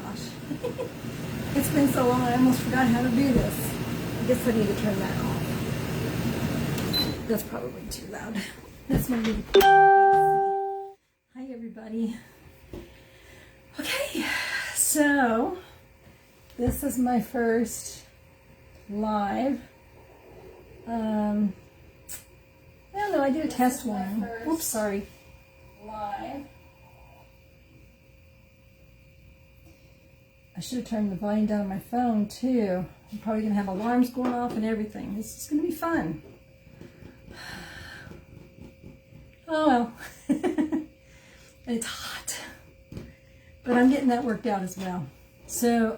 gosh. It's been so long I almost forgot how to do this. I guess I need to turn that off. That's probably too loud. That's my new. Hi everybody. Okay, so this is my first live. I don't know, I did a test one. Oops, sorry. Live. I should have turned the volume down on my phone too. I'm probably gonna have alarms going off and everything. This is gonna be fun. Oh well. And it's hot. But I'm getting that worked out as well. So,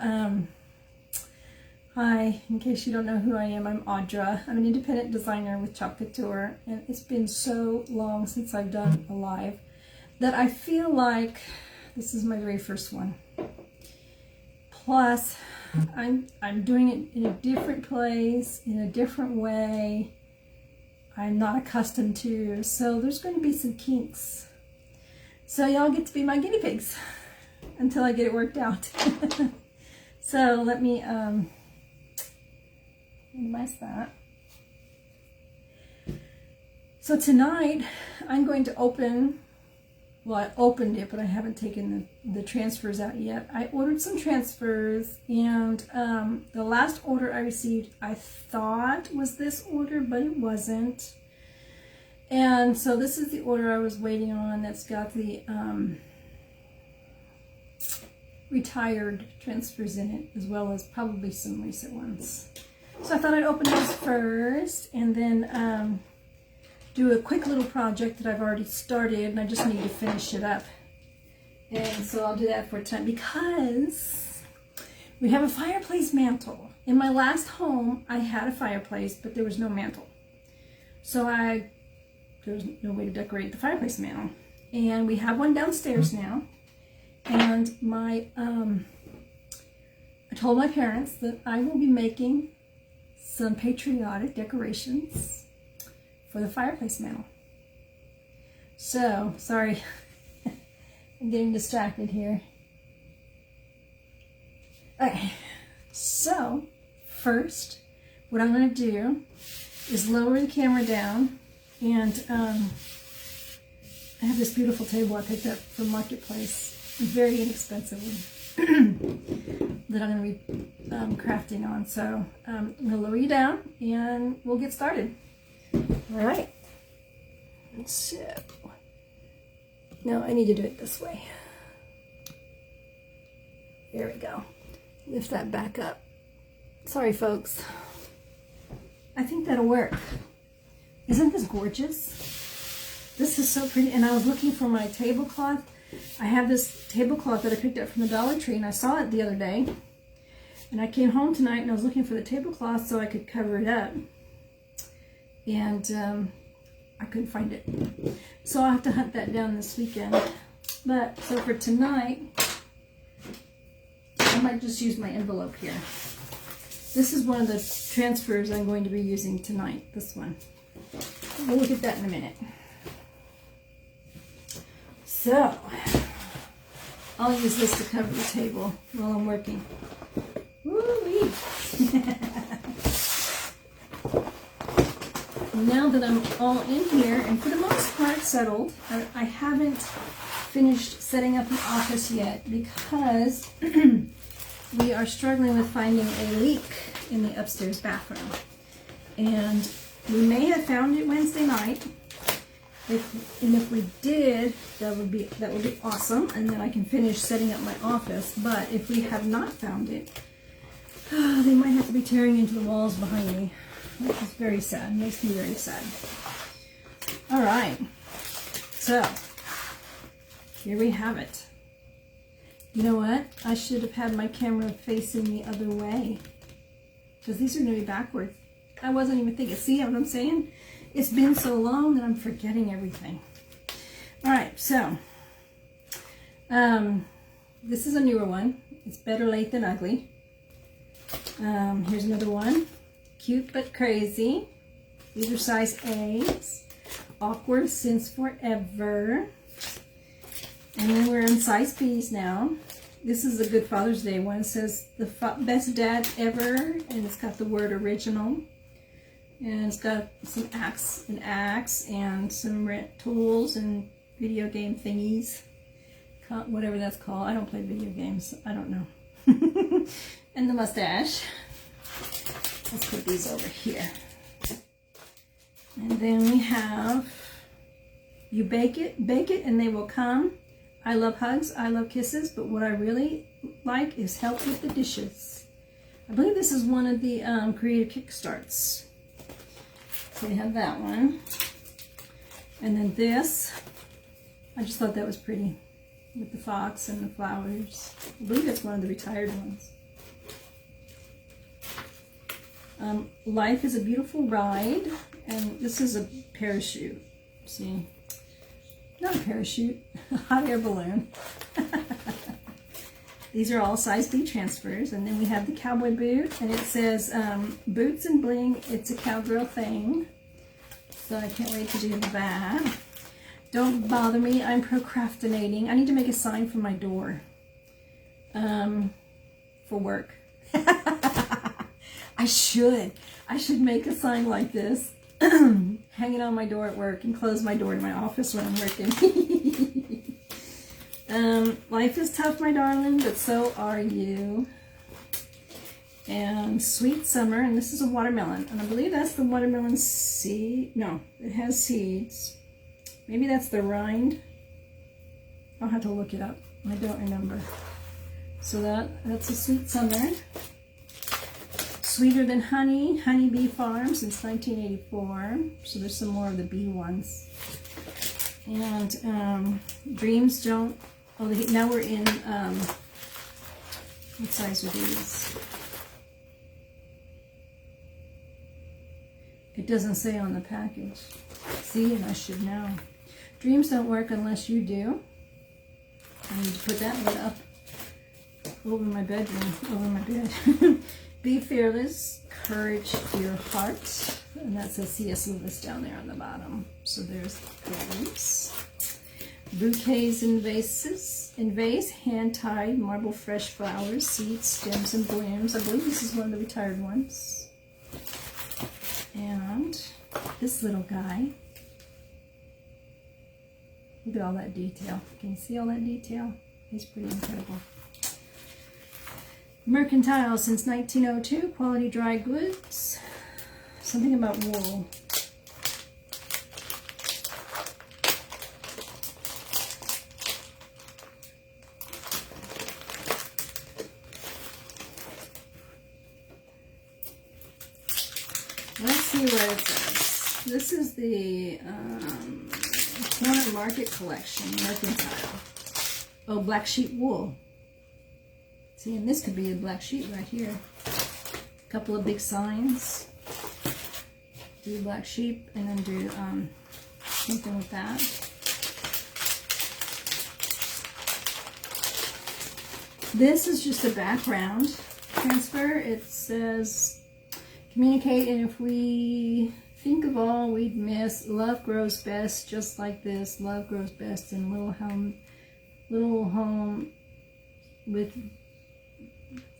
hi, in case you don't know who I am, I'm Audra. I'm an independent designer with Couture, and it's been so long since I've done a live that I feel like this is my very first one. Plus, I'm doing it in a different place, in a different way I'm not accustomed to, so there's going to be some kinks. So y'all get to be my guinea pigs until I get it worked out. So let me minimize that. So tonight I'm going to open, well, I opened it, but I haven't taken the transfers out yet. I ordered some transfers, and the last order I received I thought was this order, but it wasn't. And so this is the order I was waiting on that's got the retired transfers in it, as well as probably some recent ones. So I thought I'd open those first, and then do a quick little project that I've already started, and I just need to finish it up. And so I'll do that for tonight because we have a fireplace mantle. In my last home, I had a fireplace, but there was no mantle. So there was no way to decorate the fireplace mantle. And we have one downstairs now. And I told my parents that I will be making some patriotic decorations for the fireplace mantle. So, sorry, I'm getting distracted here. Okay, so first, what I'm going to do is lower the camera down, and I have this beautiful table I picked up from Marketplace, very inexpensively, that I'm going to be crafting on. So I'm going to lower you down, and we'll get started. All right, so, no, I need to do it this way. There we go. Lift that back up. Sorry, folks. I think that'll work. Isn't this gorgeous? This is so pretty, and I was looking for my tablecloth. I have this tablecloth that I picked up from the Dollar Tree, and I saw it the other day. And I came home tonight, and I was looking for the tablecloth so I could cover it up. And I couldn't find it, so I'll have to hunt that down this weekend. But so for tonight, I might just use my envelope here. This is one of the transfers I'm going to be using tonight, this one. We'll look at that in a minute. So I'll use this to cover the table while I'm working. Woo-wee. Now that I'm all in here, and for the most part settled, I haven't finished setting up the office yet because we are struggling with finding a leak in the upstairs bathroom. And we may have found it Wednesday night. If we did, that would be awesome, and then I can finish setting up my office. But if we have not found it, they might have to be tearing into the walls behind me. Which is very sad. Makes me very sad. All right. So, here we have it. You know what? I should have had my camera facing the other way, because these are going to be backwards. I wasn't even thinking. See what I'm saying? It's been so long that I'm forgetting everything. All right. So, this is a newer one. It's better late than ugly. Here's another one. Cute but crazy. These are size A's. Awkward since forever. And then we're in size B's now. this is a good Father's Day one. It says the best dad ever, and it's got the word original. And it's got some axe and some tools and video game thingies. Whatever that's called. I don't play video games. I don't know. And the mustache. Let's put these over here. And then we have, you bake it, and they will come. I love hugs, I love kisses, but what I really like is help with the dishes. I believe this is one of the creative kickstarts. So we have that one. And then this, I just thought that was pretty with the fox and the flowers. I believe it's one of the retired ones. Life is a beautiful ride, and this is a parachute. See, not a parachute, a hot air balloon. These are all size B transfers, and then we have the cowboy boot, and it says boots and bling. It's a cowgirl thing, so I can't wait to do that. Don't bother me, I'm procrastinating. I need to make a sign for my door for work. I should make a sign like this, hang it on my door at work, and close my door to my office when I'm working. Life is tough, my darling, but so are you. And sweet summer, and this is a watermelon, and I believe that's the watermelon seed. No, it has seeds. Maybe that's the rind. I'll have to look it up. I don't remember. So that's a sweet summer. Sweeter than honey, Honeybee Farm since 1984. So there's some more of the bee ones. And dreams don't. Oh, now we're in. What size are these? It doesn't say on the package. See, and I should know. Dreams don't work unless you do. I need to put that one up over my bedroom, over my bed. Be fearless, courage to your heart. And that says C.S. Lewis down there on the bottom. So there's those. Bouquets and vases. In vase, hand-tied, marble fresh flowers, seeds, stems, and blooms. I believe this is one of the retired ones. And this little guy. Look at all that detail. Can you see all that detail? He's pretty incredible. Mercantile since 1902, quality dry goods. Something about wool. Let's see what it says. This is the Corner Market Collection, Mercantile. Oh, black sheep wool. See, and this could be a black sheep right here. A couple of big signs. Do black sheep, and then do something with that. This is just a background transfer. It says, communicate, and if we think of all we'd miss, love grows best just like this. Love grows best in little home with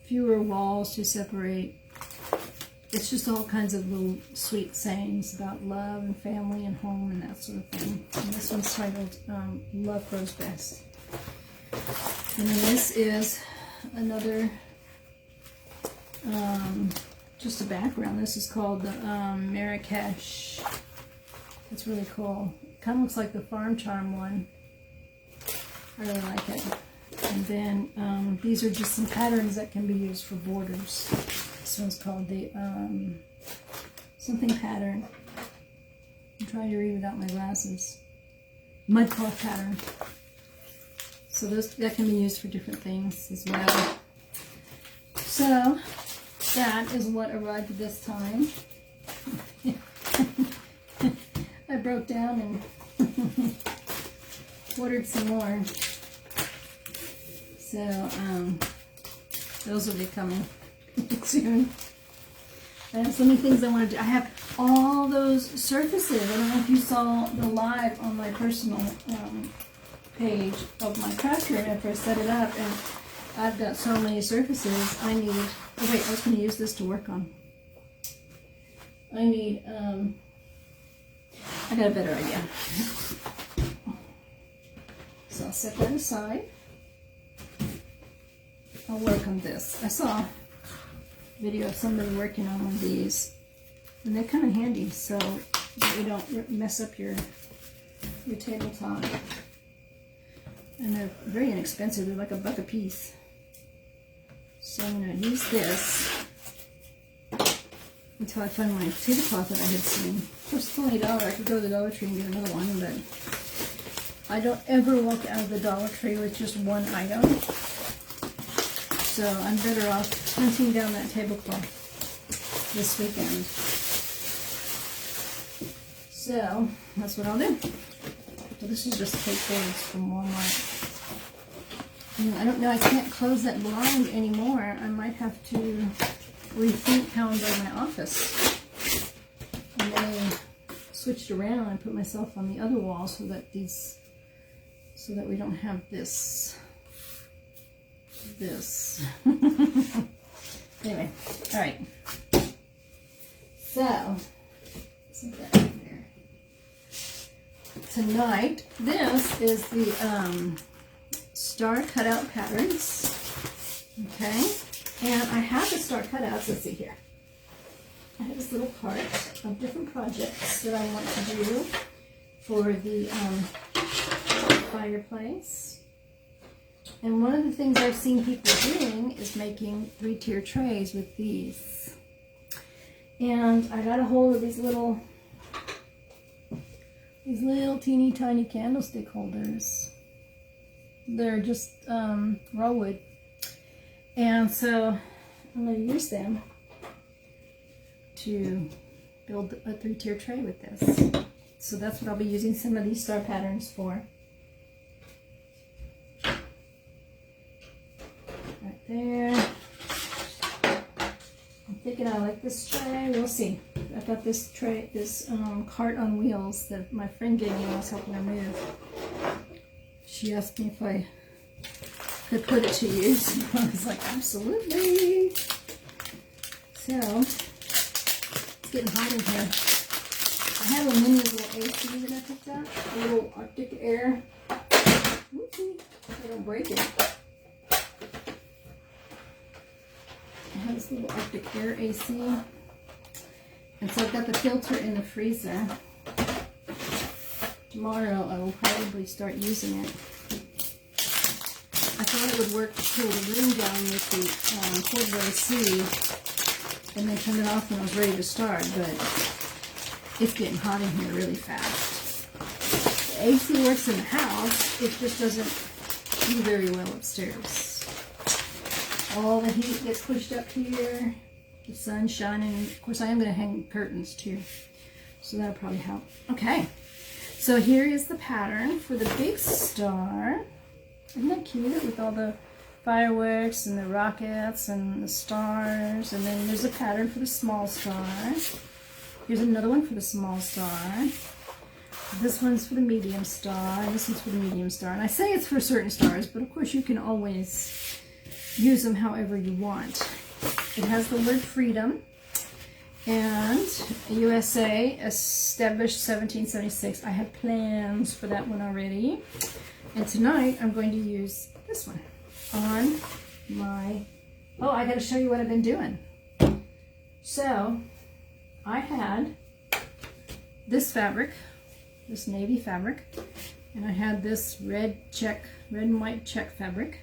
fewer walls to separate. It's just all kinds of little sweet sayings about love and family and home and that sort of thing. And this one's titled Love Grows Best. And then this is another, just a background. This is called the Marrakesh. It's really cool. It kind of looks like the Farm Charm one. I really like it. And then these are just some patterns that can be used for borders. This one's called the something pattern. I'm trying to read without my glasses. Mudcloth pattern. So that can be used for different things as well. So that is what arrived this time. I broke down and ordered some more. So those will be coming soon. I have so many things I want to do. I have all those surfaces. I don't know if you saw the live on my personal page of my craft room after I set it up. And I've got so many surfaces I need. Oh wait, I was going to use this to work on. I need, I got a better idea. So I'll set that aside. I'll work on this. I saw a video of somebody working on one of these, and they're kind of handy so that you don't mess up your tabletop. And they're very inexpensive. They're like $1 a piece. So I'm going to use this until I find my tablecloth that I had seen. Of course, it's only $1. I could go to the Dollar Tree and get another one, but I don't ever walk out of the Dollar Tree with just one item. So I'm better off hunting down that tablecloth this weekend. So that's what I'll do. So this is just fake boards from Walmart. I don't know, I can't close that blind anymore. I might have to rethink how I'm doing my office. I may switch it around and put myself on the other wall so that we don't have this. Anyway, all right. So, set that in there. Tonight, this is the star cutout patterns. Okay, and I have the star cutouts. Let's see here. I have this little cart of different projects that I want to do for the fireplace. And one of the things I've seen people doing is making 3-tier trays with these. And I got a hold of these little teeny tiny candlestick holders. They're just raw wood. And so I'm going to use them to build a 3-tier tray with this. So that's what I'll be using some of these star patterns for. Right there. I'm thinking I like this tray. We'll see. I've got this tray, this cart on wheels that my friend gave me when I was helping her move. She asked me if I could put it to use. And I was like, absolutely. So, it's getting hot in here. I have a mini little AC that I picked up. A little Arctic Air. Whoopsie. I don't break it. I have this little Arctic Air AC. And so I've got the filter in the freezer. Tomorrow I will probably start using it. I thought it would work to cool the room down with the cold AC and then turn it off when I was ready to start, but it's getting hot in here really fast. The AC works in the house, it just doesn't do very well upstairs. All the heat gets pushed up here, the sun's shining. Of course, I am going to hang curtains too, so that'll probably help. Okay, so here is the pattern for the big star. Isn't that cute with all the fireworks and the rockets and the stars? And then there's a pattern for the small star. Here's another one for the small star. This one's for the medium star, and this one's for the medium star. And I say it's for certain stars, but of course you can always use them however you want. It has the word freedom and USA established 1776. I have plans for that one already. And tonight I'm going to use this one on my, oh, I got to show you what I've been doing. So I had this fabric, this navy fabric, and I had this red and white check fabric.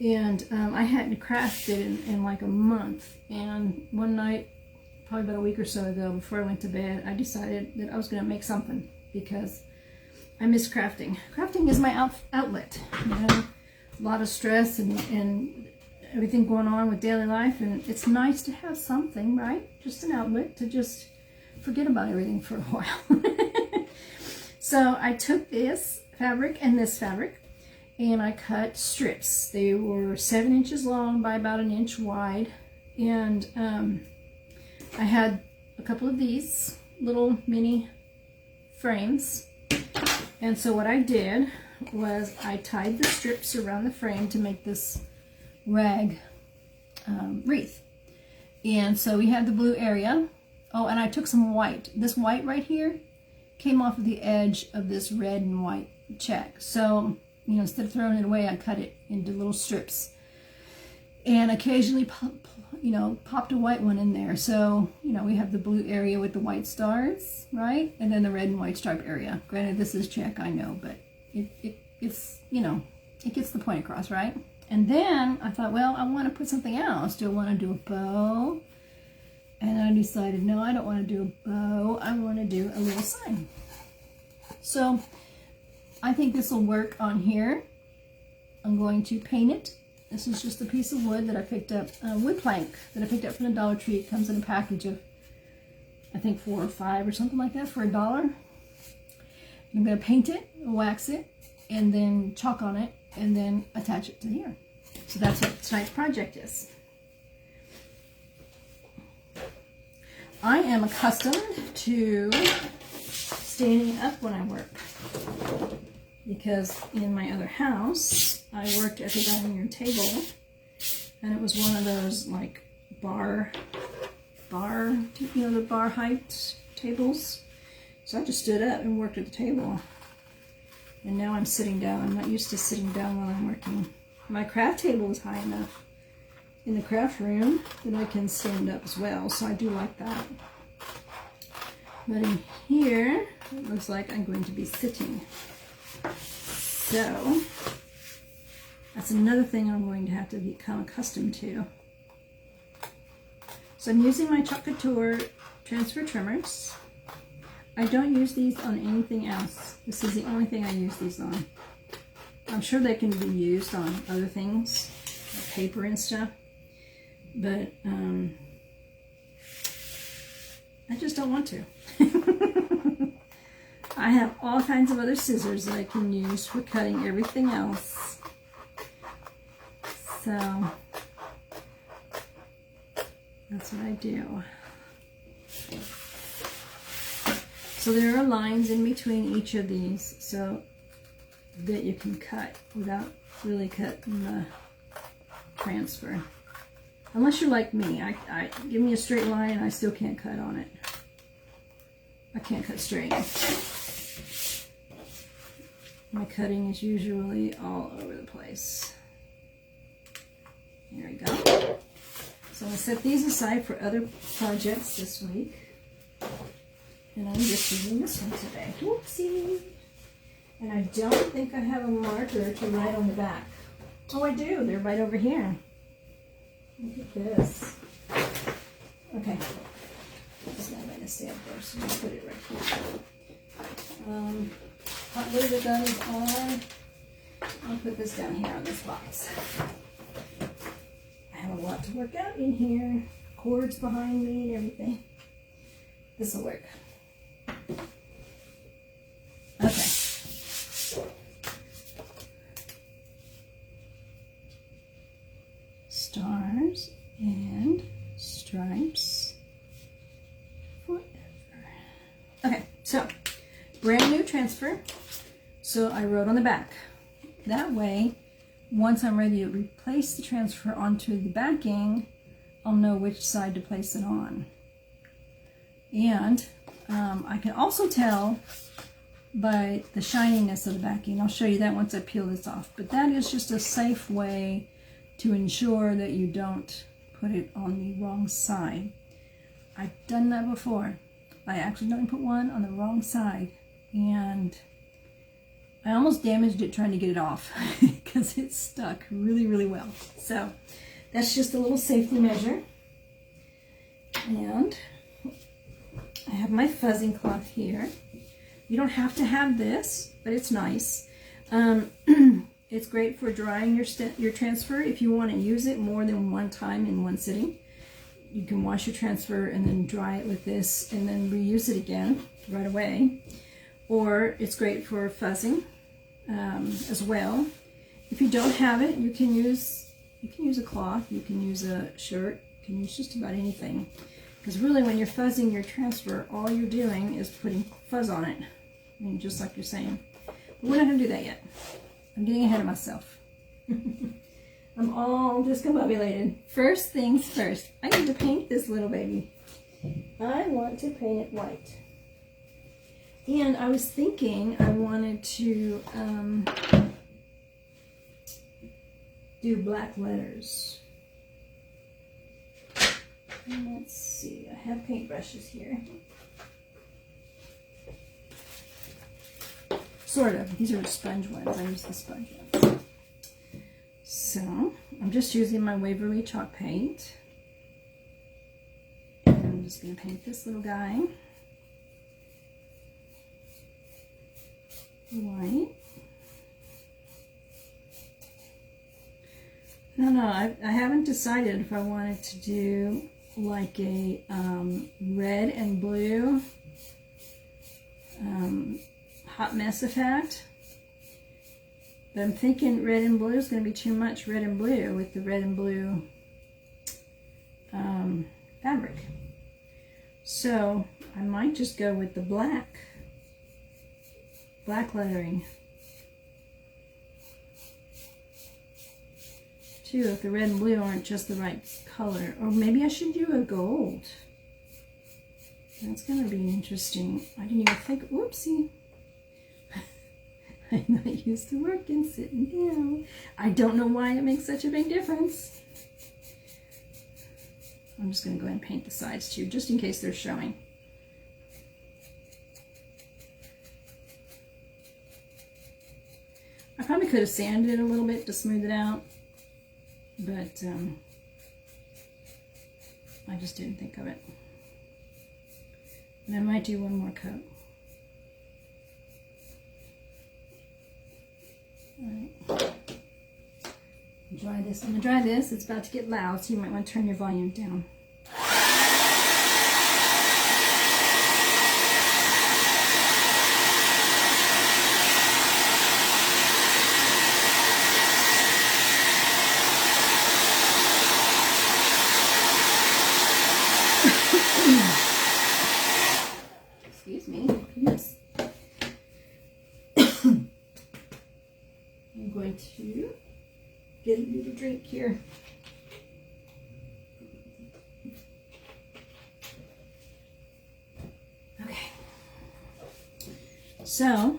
And I hadn't crafted in like a month. And one night, probably about a week or so ago, before I went to bed, I decided that I was going to make something because I miss crafting. Crafting is my outlet. You know, a lot of stress and everything going on with daily life, and it's nice to have something, right? Just an outlet to just forget about everything for a while. So I took this fabric and this fabric, and I cut strips. They were 7 inches long by about 1 inch wide, and I had a couple of these little mini frames. And so what I did was I tied the strips around the frame to make this rag wreath. And so we had the blue area. Oh, and I took some white. This white right here came off of the edge of this red and white check. So, you know, instead of throwing it away, I cut it into little strips. And occasionally, you know, popped a white one in there. So, you know, we have the blue area with the white stars, right? And then the red and white stripe area. Granted, this is check, I know, but it's, you know, it gets the point across, right? And then I thought, well, I want to put something else. Do I want to do a bow? And I decided, no, I don't want to do a bow. I want to do a little sign. So I think this will work on here. I'm going to paint it. This is just a piece of wood that I picked up, wood plank that I picked up from the Dollar Tree. It comes in a package of, I think 4 or 5 or something like that for $1. I'm going to paint it, wax it, and then chalk on it, and then attach it to here. So that's what tonight's project is. I am accustomed to standing up when I work, because in my other house, I worked at the dining room table, and it was one of those like bar, you know, the bar height tables. So I just stood up and worked at the table. And now I'm sitting down. I'm not used to sitting down while I'm working. My craft table is high enough in the craft room that I can stand up as well, so I do like that. But in here, it looks like I'm going to be sitting. So that's another thing I'm going to have to become accustomed to. So I'm using my Couture transfer trimmers. I don't use these on anything else. This is the only thing I use these on. I'm sure they can be used on other things, like paper and stuff, but I just don't want to. I have all kinds of other scissors that I can use for cutting everything else. So that's what I do. So there are lines in between each of these so that you can cut without really cutting the transfer. Unless you're like me, I give me a straight line, I still can't cut on it. I can't cut straight. My cutting is usually all over the place. There we go. So I'm going to set these aside for other projects this week. And I'm just using this one today. Whoopsie! And I don't think I have a marker to write on the back. Oh, I do. They're right over here. Look at this. Okay. It's not going to stay up there, so I'm going to put it right here. Hot glue the gun is on. I'll put this down here on this box. I have a lot to work out in here. Cords behind me and everything. This will work. Okay. Stars and stripes forever. Okay, so brand new transfer. So I wrote on the back. That way, once I'm ready to replace the transfer onto the backing, I'll know which side to place it on. And I can also tell by the shininess of the backing. I'll show you that once I peel this off. But that is just a safe way to ensure that you don't put it on the wrong side. I've done that before. I accidentally put one on the wrong side, and I almost damaged it trying to get it off because it stuck really, really well. So that's just a little safety measure. And I have my fuzzing cloth here. You don't have to have this, but it's nice. It's great for drying your transfer if you want to use it more than one time in one sitting. You can wash your transfer and then dry it with this and then reuse it again right away. Or it's great for fuzzing as well. If you don't have it, you can use a cloth, you can use a shirt, you can use just about anything. Because really when you're fuzzing your transfer, all you're doing is putting fuzz on it. I mean, just like you're saying. But we're not going to do that yet. I'm getting ahead of myself. I'm all discombobulated. First things first, I need to paint this little baby. I want to paint it white. And I was thinking I wanted to do black letters. And let's see, I have paintbrushes here. Sort of. These are sponge ones. I use the sponge ones. So, I'm just using my Waverly chalk paint. And I'm just going to paint this little guy white. No, I haven't decided if I wanted to do like a red and blue hot mess effect. But I'm thinking red and blue is going to be too much red and blue with the red and blue fabric. So I might just go with the black lettering. Too, if the red and blue aren't just the right color. Or maybe I should do a gold. That's going to be interesting. I didn't even think, whoopsie. I'm not used to working sitting down. I don't know why it makes such a big difference. I'm just going to go ahead and paint the sides too, just in case they're showing. I probably could have sanded it a little bit to smooth it out, but I just didn't think of it. And I might do one more coat. Alright. Dry this. I'm going to dry this. It's about to get loud, so you might want to turn your volume down. Excuse me. Goodness. I'm going to get a little drink here. Okay. So,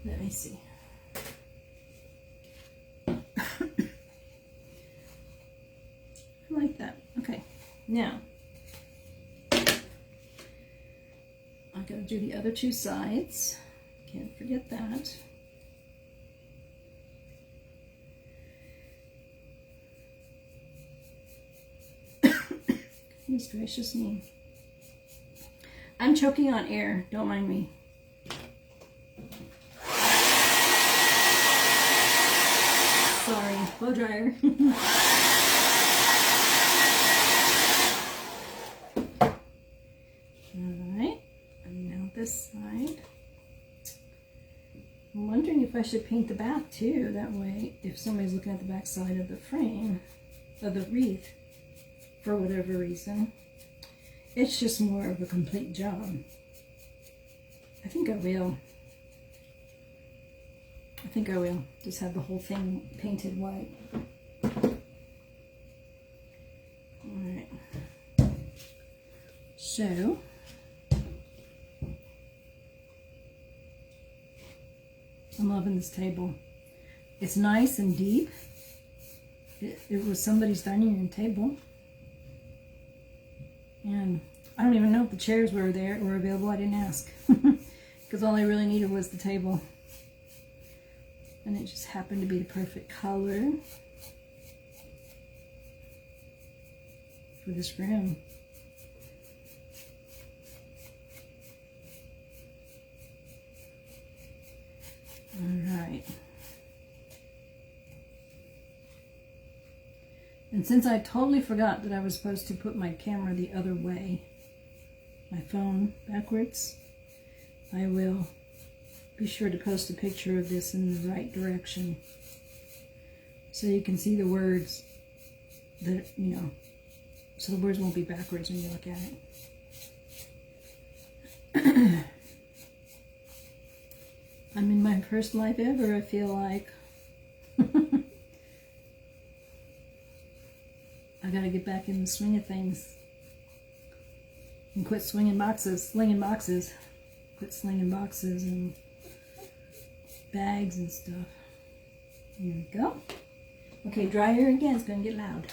let me see. I like that. Okay. Now, I gotta do the other two sides. Can't forget that. Goodness gracious me. I'm choking on air. Don't mind me. Sorry. Blow dryer. Alright. And now this side. I'm wondering if I should paint the back too. That way, if somebody's looking at the back side of the frame, of the wreath, for whatever reason, it's just more of a complete job. I think I will. I think I will. Just have the whole thing painted white. Alright. So, I'm loving this table. It's nice and deep. It was somebody's dining room table. And I don't even know if the chairs were there or available. I didn't ask. Because all I really needed was the table. And it just happened to be the perfect color for this room. Alright. And since I totally forgot that I was supposed to put my camera the other way, my phone backwards, I will be sure to post a picture of this in the right direction so you can see the words that, you know, so the words won't be backwards when you look at it. I'm in my first life ever, I feel like. I gotta get back in the swing of things. And quit slinging boxes. Quit slinging boxes and bags and stuff. Here we go. Okay, dryer again, it's gonna get loud.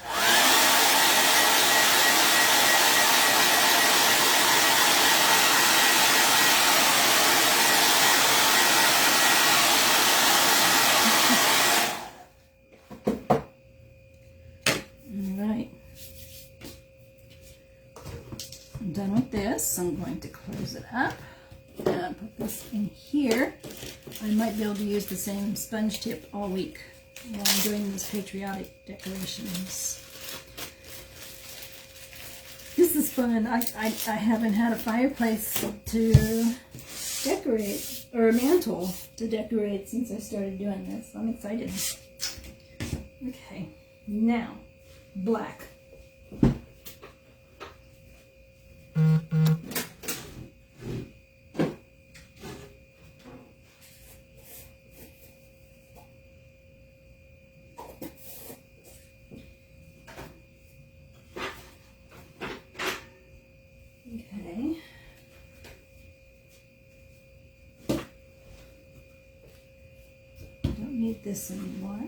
Done with this, I'm going to close it up and put this in here. I might be able to use the same sponge tip all week while I'm doing these patriotic decorations. This is fun. I haven't had a fireplace to decorate, or a mantle to decorate since I started doing this. I'm excited. Okay, now black. Okay. Don't need this anymore.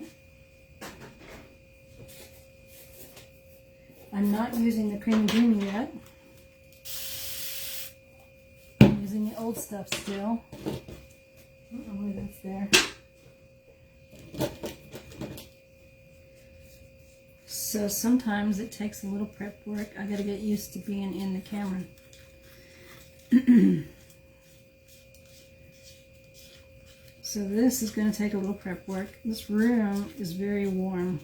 I'm not using the Creamy Dreamy yet. I'm using the old stuff still. I don't know why that's there. So sometimes it takes a little prep work. I gotta get used to being in the camera. So this is going to take a little prep work. This room is very warm.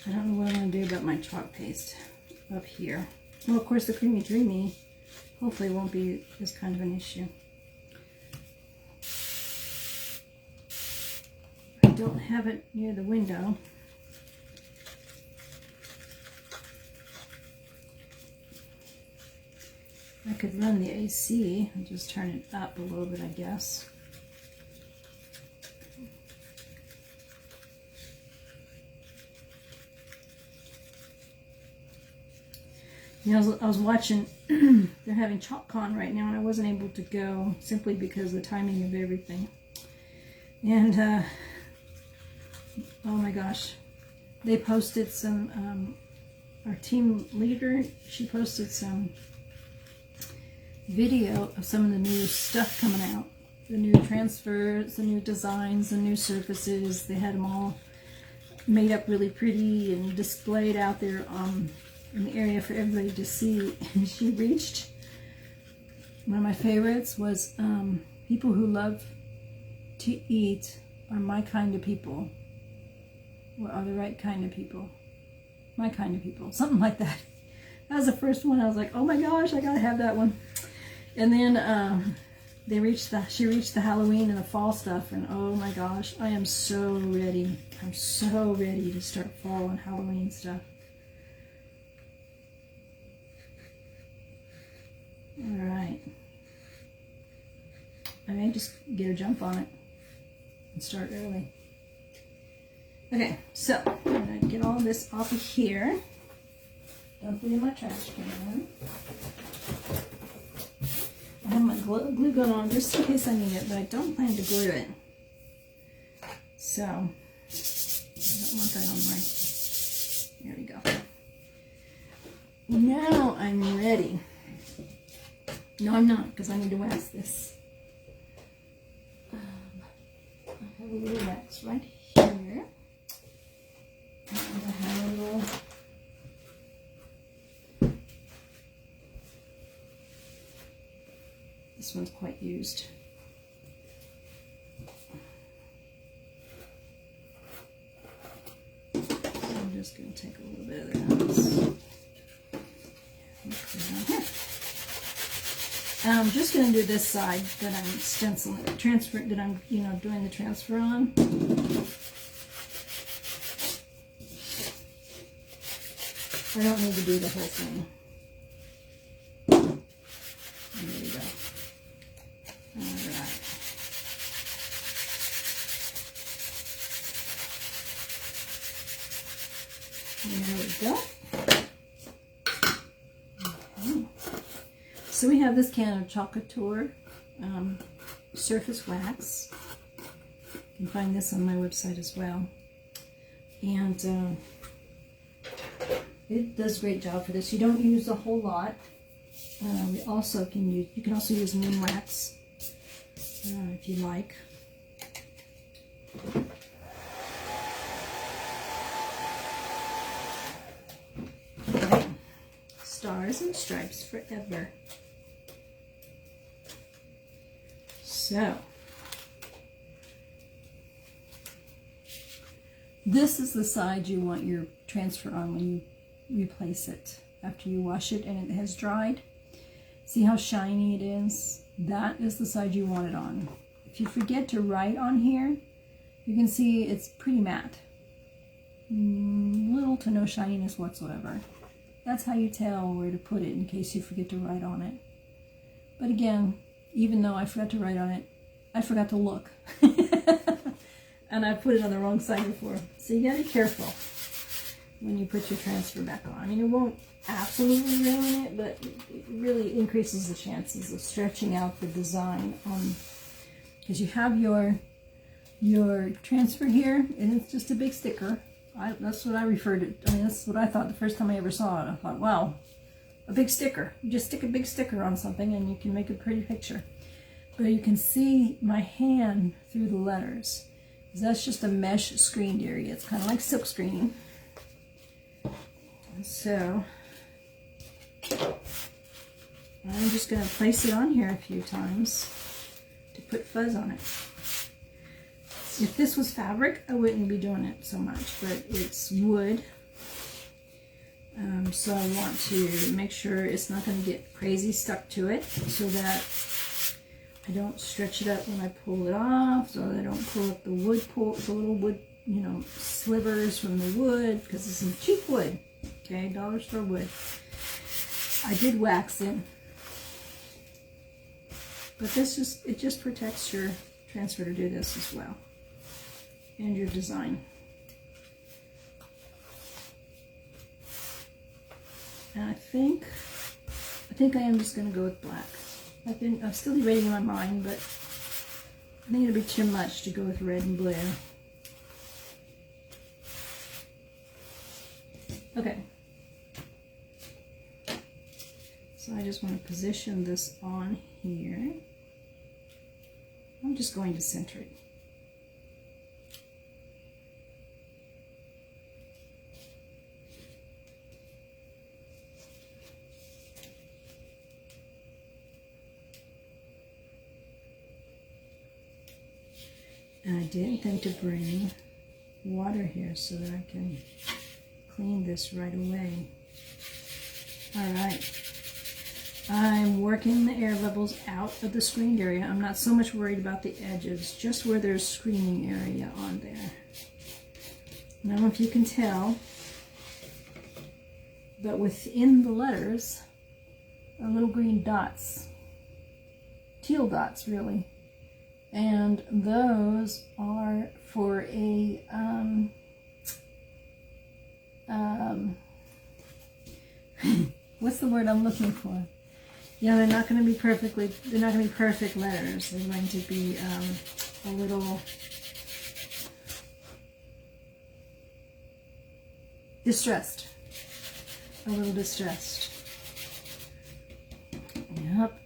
I don't know what I'm going to do about my chalk paste up here. Well, of course, the Creamy Dreamy hopefully won't be as kind of an issue. I don't have it near the window. I could run the AC and just turn it up a little bit, I guess. You know, I was watching, they're having ChalkCon right now, and I wasn't able to go simply because of the timing of everything. And, oh my gosh, they posted some, our team leader, she posted some video of some of the new stuff coming out. The new transfers, the new designs, the new surfaces. They had them all made up really pretty and displayed out there in the area for everybody to see. And she reached, one of my favorites was, people who love to eat are my kind of people. Or are the right kind of people. My kind of people. Something like that. That was the first one. I was like, oh my gosh, I gotta have that one. And then she reached the Halloween and the fall stuff, and oh my gosh, I am so ready. I'm so ready to start fall and Halloween stuff. All right. I may just get a jump on it and start early. Okay, so I'm going to get all this off of here. Don't put it in my trash can. I have my glue gun on just in case I need it, but I don't plan to glue it. So, I don't want that on my... There we go. Now I'm ready. No, I'm not, because I need to wax this. I have a little wax right here. And I have a little... This one's quite used. So I'm just going to take a little bit of this. And I'm just going to do this side that I'm stenciling, that I'm, doing the transfer on. I don't need to do the whole thing. There we go. Alright. There we go. Okay. So we have this can of Couture surface wax. You can find this on my website as well. And it does a great job for this. You don't use a whole lot. You can also use moon wax if you like. Okay. Stars and stripes forever. So this is the side you want your transfer on when you replace it after you wash it and it has dried. See how shiny it is? That is the side you want it on. If you forget to write on here, you can see it's pretty matte. Little to no shininess whatsoever. That's how you tell where to put it in case you forget to write on it. But again, even though I forgot to write on it, I forgot to look. And I put it on the wrong side before. So you gotta be careful when you put your transfer back on. I mean, it won't absolutely ruin it, but it really increases the chances of stretching out the design on, because you have your transfer here, and it's just a big sticker. That's what I referred to. I mean, that's what I thought the first time I ever saw it. I thought, wow, a big sticker. You just stick a big sticker on something and you can make a pretty picture. But you can see my hand through the letters. That's just a mesh screened area. It's kind of like silk screening. So I'm just going to place it on here a few times to put fuzz on it. If this was fabric, I wouldn't be doing it so much, but it's wood. So I want to make sure it's not going to get crazy stuck to it so that I don't stretch it up when I pull it off, so that I don't pull up the little wood, slivers from the wood, because it's some cheap wood, okay, dollar store wood. I did wax it, but it just protects your transfer to do this as well, and your design. And I think I am just going to go with black. I'm still debating in my mind, but I think it'll be too much to go with red and blue. Okay. So I just want to position this on here. I'm just going to center it. And I didn't think to bring water here so that I can clean this right away. All right. I'm working the air bubbles out of the screened area. I'm not so much worried about the edges, just where there's screening area on there. I don't know if you can tell, but within the letters are little green dots, teal dots really. And those are for a what's the word I'm looking for? They're not going to be perfect letters. They're going to be a little distressed. Yep,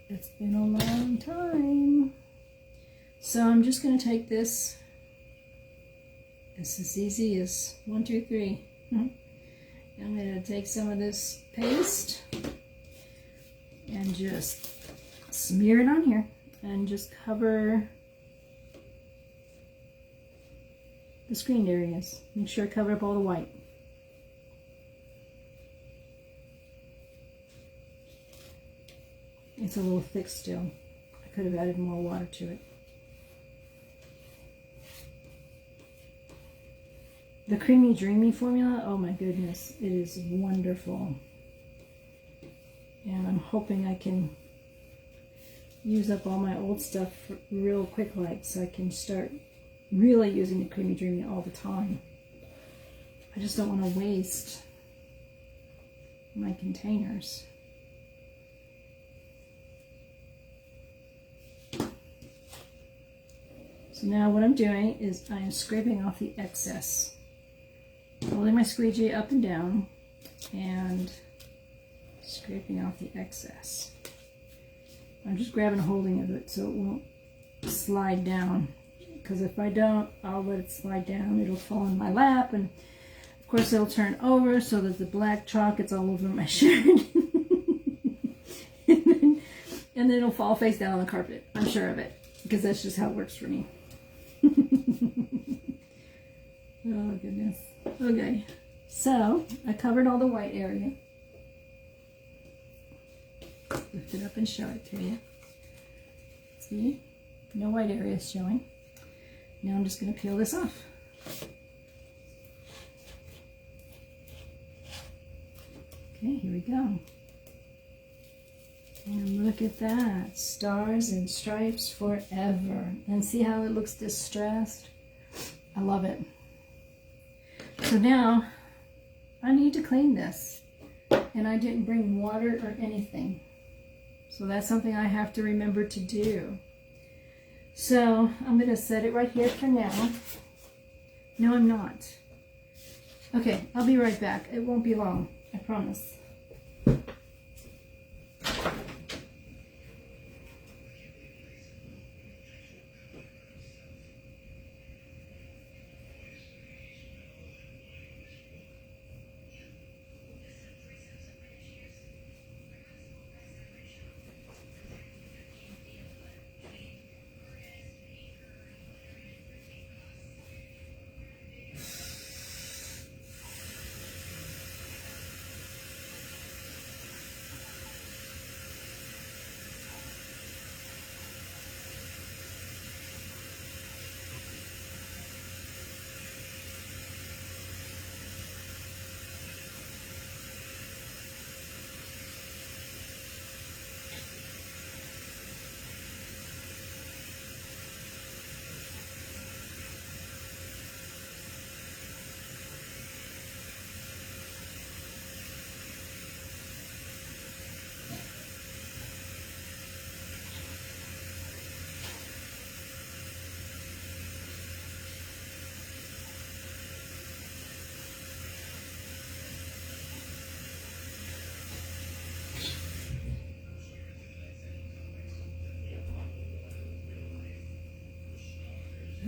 it's been a long time. So I'm just going to take this. It's as easy as 1, 2, 3. I'm going to take some of this paste and just smear it on here and just cover the screened areas. Make sure I cover up all the white. It's a little thick still. I could have added more water to it. The Creamy Dreamy formula, oh my goodness, it is wonderful. And I'm hoping I can use up all my old stuff real quick, so I can start really using the Creamy Dreamy all the time. I just don't want to waste my containers. So now what I'm doing is I am scraping off the excess. Holding my squeegee up and down and scraping off the excess. I'm just grabbing a holding of it so it won't slide down. Because if I don't, I'll let it slide down. It'll fall in my lap, and of course it'll turn over so that the black chalk gets all over my shirt. and then it'll fall face down on the carpet. I'm sure of it, because that's just how it works for me. Oh goodness. Okay, so I covered all the white area. Lift it up and show it to you. See? No white area is showing. Now I'm just going to peel this off. Okay, here we go. And look at that. Stars and stripes forever. And see how it looks distressed? I love it. So now I need to clean this. And I didn't bring water or anything. So that's something I have to remember to do. So I'm going to set it right here for now. No, I'm not. Okay, I'll be right back. It won't be long, I promise.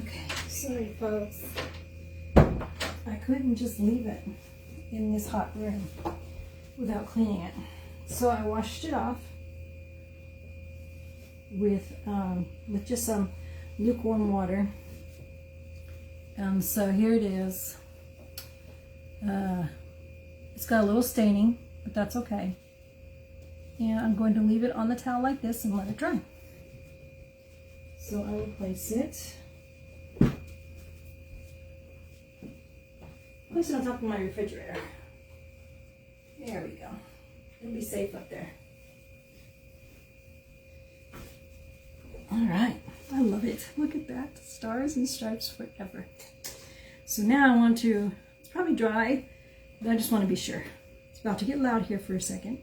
Okay, sorry folks. I couldn't just leave it in this hot room without cleaning it. So I washed it off with just some lukewarm water. So here it is. It's got a little staining, but that's okay. And I'm going to leave it on the towel like this and let it dry. So I will place it on top of my refrigerator. There we go. It'll be safe up there. All right, I love it. Look at that, stars and stripes forever. So now I want to, it's probably dry, but I just want to be sure. It's about to get loud here for a second.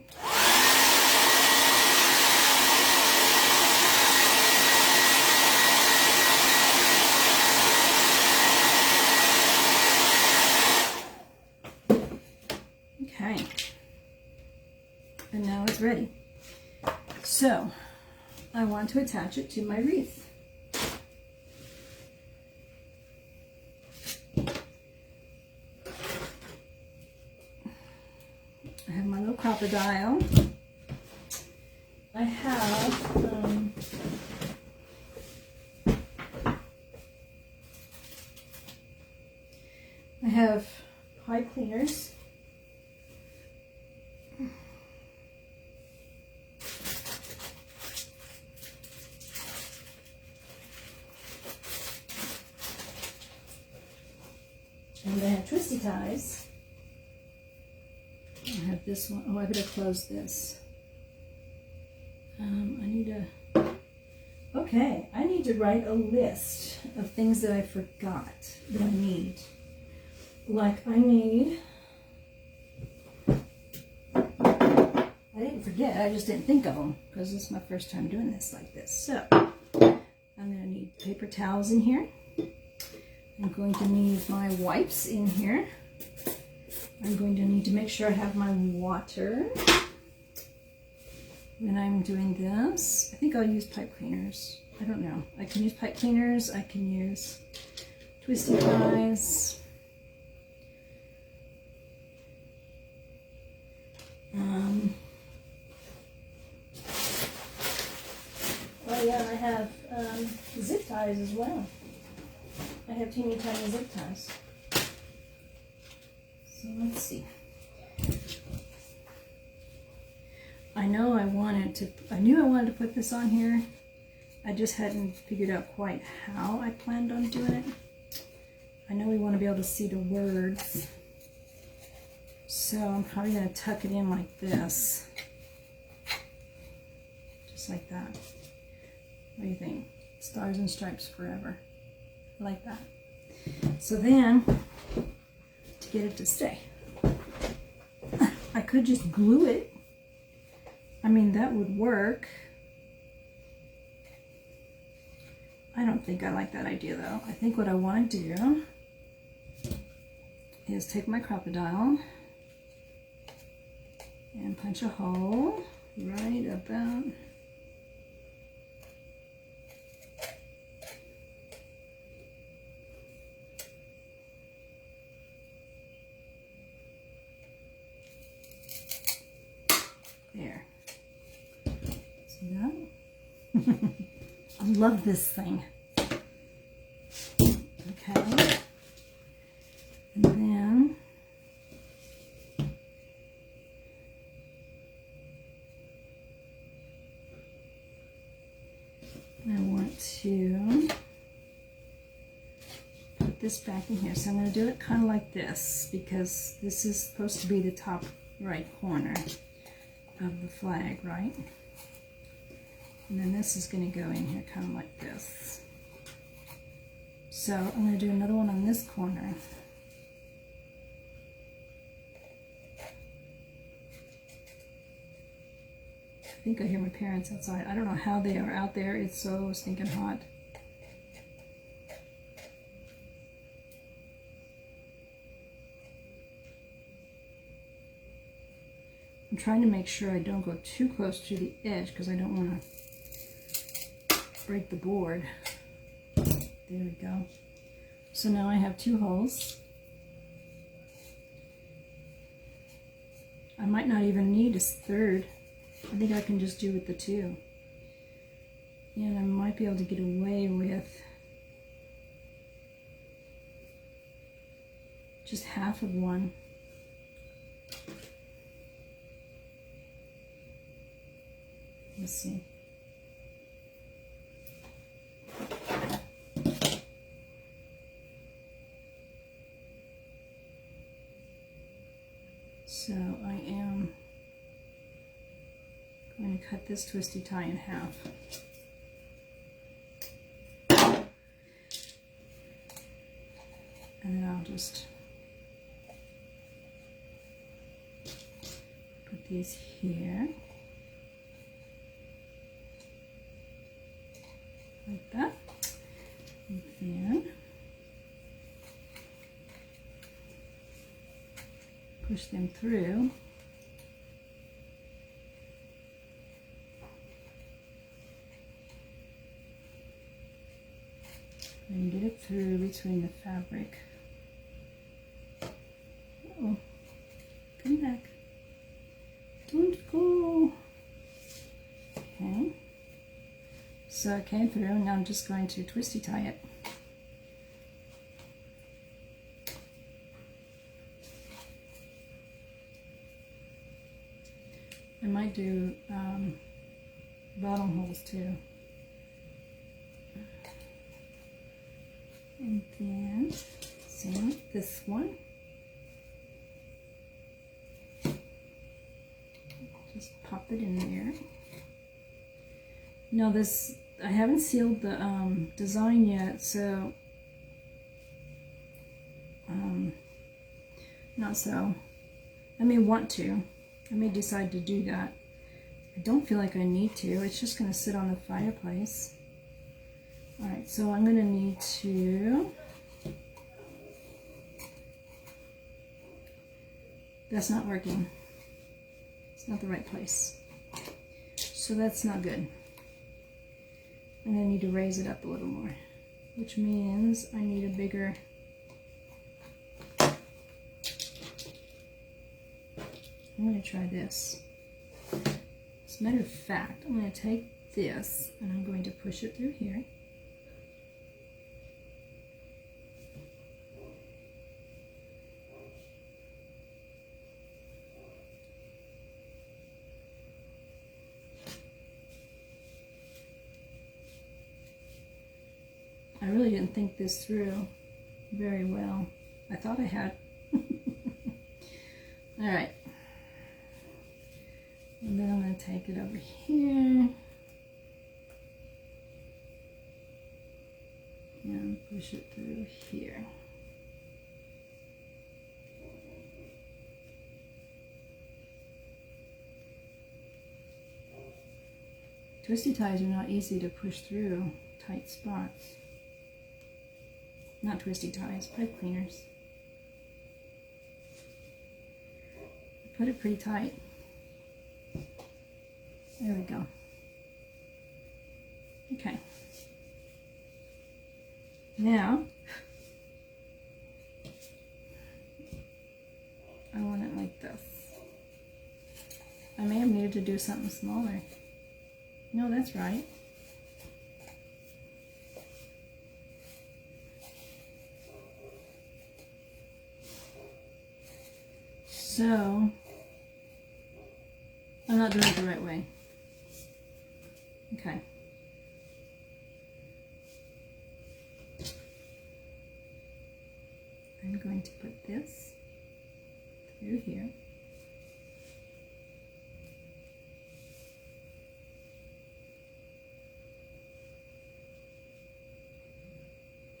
Okay, and now it's ready. So I want to attach it to my wreath. I have my little crocodile. I have pipe cleaners. And I have twisty ties. I have this one. Oh, I better close this. I need to write a list of things that I forgot that I need. Like I need didn't forget, I just didn't think of them because this is my first time doing this like this. So I'm going to need paper towels in here. I'm going to need my wipes in here. I'm going to need to make sure I have my water when I'm doing this. I think I'll use pipe cleaners. I don't know. I can use pipe cleaners. I can use twisty ties. Oh yeah, I have zip ties as well. I have teeny tiny zip ties. So let's see. I knew I wanted to put this on here. I just hadn't figured out quite how I planned on doing it. I know we want to be able to see the words. So I'm probably going to tuck it in like this. Just like that. What do you think? Stars and stripes forever. I like that. So then, to get it to stay, I could just glue it. I mean, that would work. I don't think I like that idea though. I think what I want to do is take my crocodile and punch a hole right about there. See that? I love this thing. Okay. And then I want to put this back in here. So I'm going to do it kind of like this because this is supposed to be the top right corner of the flag, right? And then this is going to go in here kind of like this. So I'm going to do another one on this corner. I think I hear my parents outside. I don't know how they are out there. It's so stinking hot. I'm trying to make sure I don't go too close to the edge because I don't want to break the board. There we go. So now I have 2 holes. I might not even need a third. I think I can just do with the 2. And I might be able to get away with just half of one. Let's see. So I am going to cut this twisty tie in half. And then I'll just put these here. Like that. And then push them through. And get it through between the fabric. Uh-oh. Come back. Don't go. Okay. So it came through, and now I'm just going to twisty tie it. I might do bottom holes too. And then same with this one. Just pop it in there. Now this, I haven't sealed the design yet, so not so. I may want to. I may decide to do that. I don't feel like I need to. It's just going to sit on the fireplace. All right, so I'm going to need to... That's not working. It's not the right place. So that's not good. And I need to raise it up a little more, which means I need a bigger... I'm going to try this. As a matter of fact, I'm going to take this and I'm going to push it through here. I really didn't think this through very well. I thought I had. All right. And then I'm going to take it over here and push it through here. Twisty ties are not easy to push through tight spots. Not twisty ties, pipe cleaners. Put it pretty tight. There we go. Okay. Now, I want it like this. I may have needed to do something smaller. No, that's right. So, I'm not doing it the right way. Okay. I'm going to put this through here.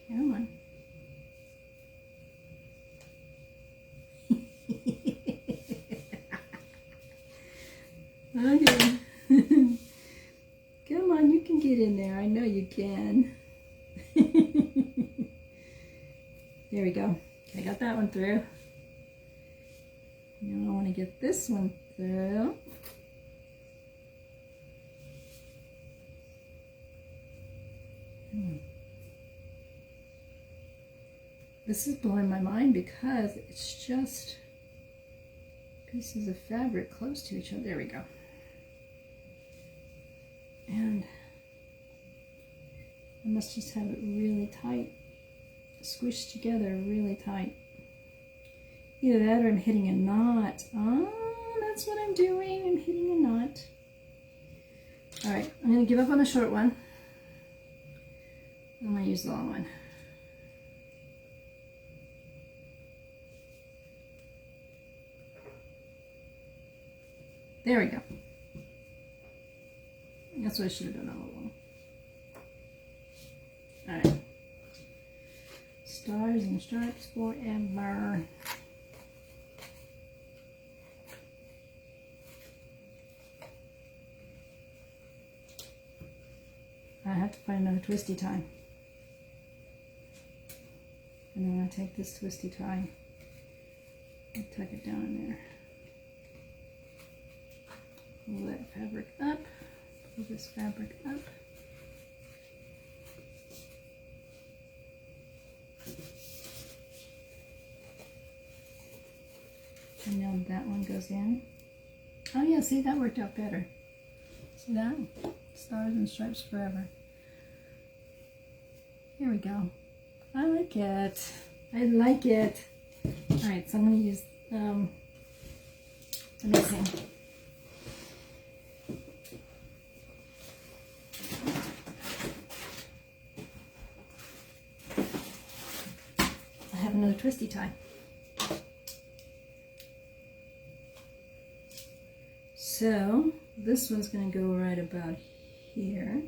Come on. Okay. Come on, you can get in there. I know you can. There we go. Okay, got that one through. Now I want to get this one through. This is blowing my mind because it's just pieces of fabric close to each other. There we go. And I must just have it really tight, squished together really tight. Either that or I'm hitting a knot. Oh, that's what I'm doing. I'm hitting a knot. All right, I'm going to give up on the short one. I'm going to use the long one. There we go. That's what I should have done all along. All right. Stars and stripes forever. I have to find another twisty tie. And then I'm going to take this twisty tie and tuck it down in there. Pull that fabric up. Pull this fabric up. And now that one goes in. Oh yeah, see, that worked out better. See that? Stars and stripes forever. Here we go. I like it. I like it. All right, so I'm going to use, let me see. I have another twisty tie. So this one's going to go right about here.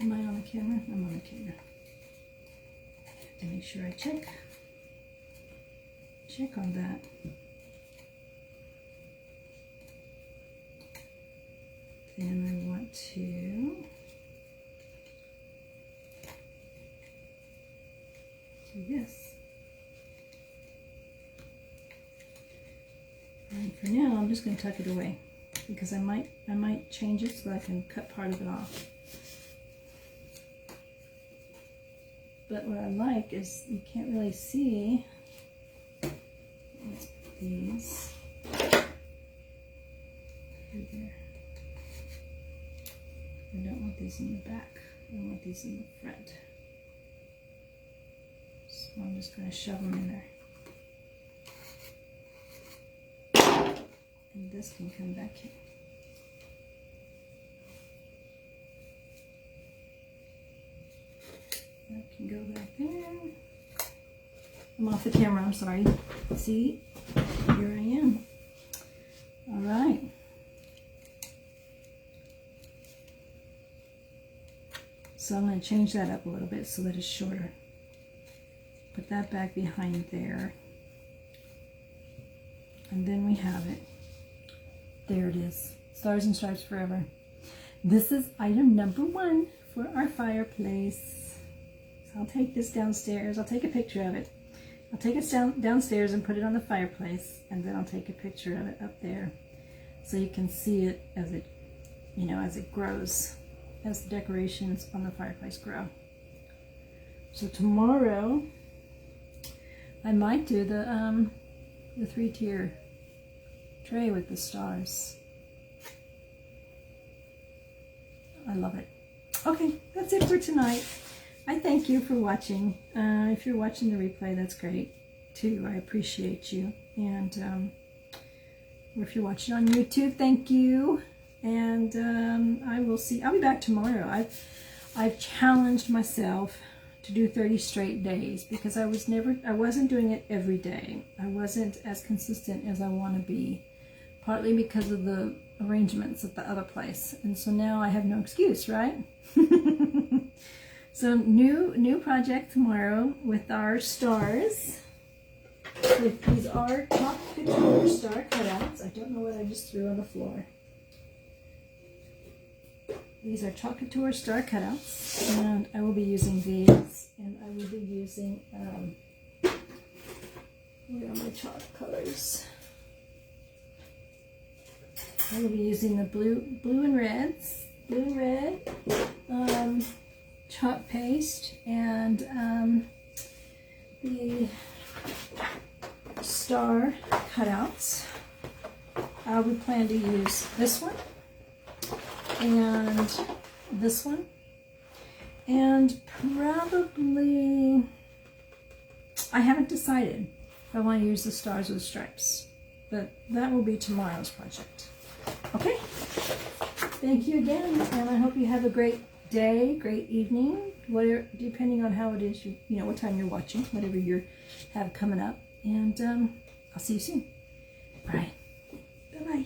Am I on the camera? I'm on the camera. Have to make sure I check on that. Then I want to do this. And for now, I'm just going to tuck it away because I might change it so I can cut part of it off. But what I like is you can't really see. Let's put these right there. I don't want these in the back. I want these in the front. So I'm just going to shove them in there. And this can come back here. That can go back there. I'm off the camera, I'm sorry. See, here I am. All right. So I'm going to change that up a little bit so that it's shorter. Put that back behind there. And then we have it. There it is. Stars and Stripes Forever. This is item number 1 for our fireplace. So I'll take this downstairs. I'll take a picture of it. I'll take it downstairs and put it on the fireplace, and then I'll take a picture of it up there so you can see it as it, you know, as it grows, as the decorations on the fireplace grow. So tomorrow I might do the 3-tier tray with the stars. I love it. Okay, that's it for tonight. I thank you for watching. If you're watching the replay, that's great too. I appreciate you. And or if you're watching on YouTube, thank you. And I'll be back tomorrow. I've challenged myself to do 30 straight days because I wasn't doing it every day. I wasn't as consistent as I want to be, partly because of the arrangements at the other place. And so now I have no excuse, right? So new project tomorrow with our stars. So these are Top Couture star cutouts. I don't know what I just threw on the floor. These are Chalk Couture star cutouts, and I will be using these, and I will be using, where are my chalk colors? I will be using the blue and red, chalk paste, and the star cutouts. We plan to use this one, and this one, and probably, I haven't decided if I want to use the stars or the stripes, but that will be tomorrow's project. Okay, thank you again, and I hope you have a great day, great evening, whatever, depending on how it is, you know, what time you're watching, whatever you have coming up, and I'll see you soon. All right, bye-bye.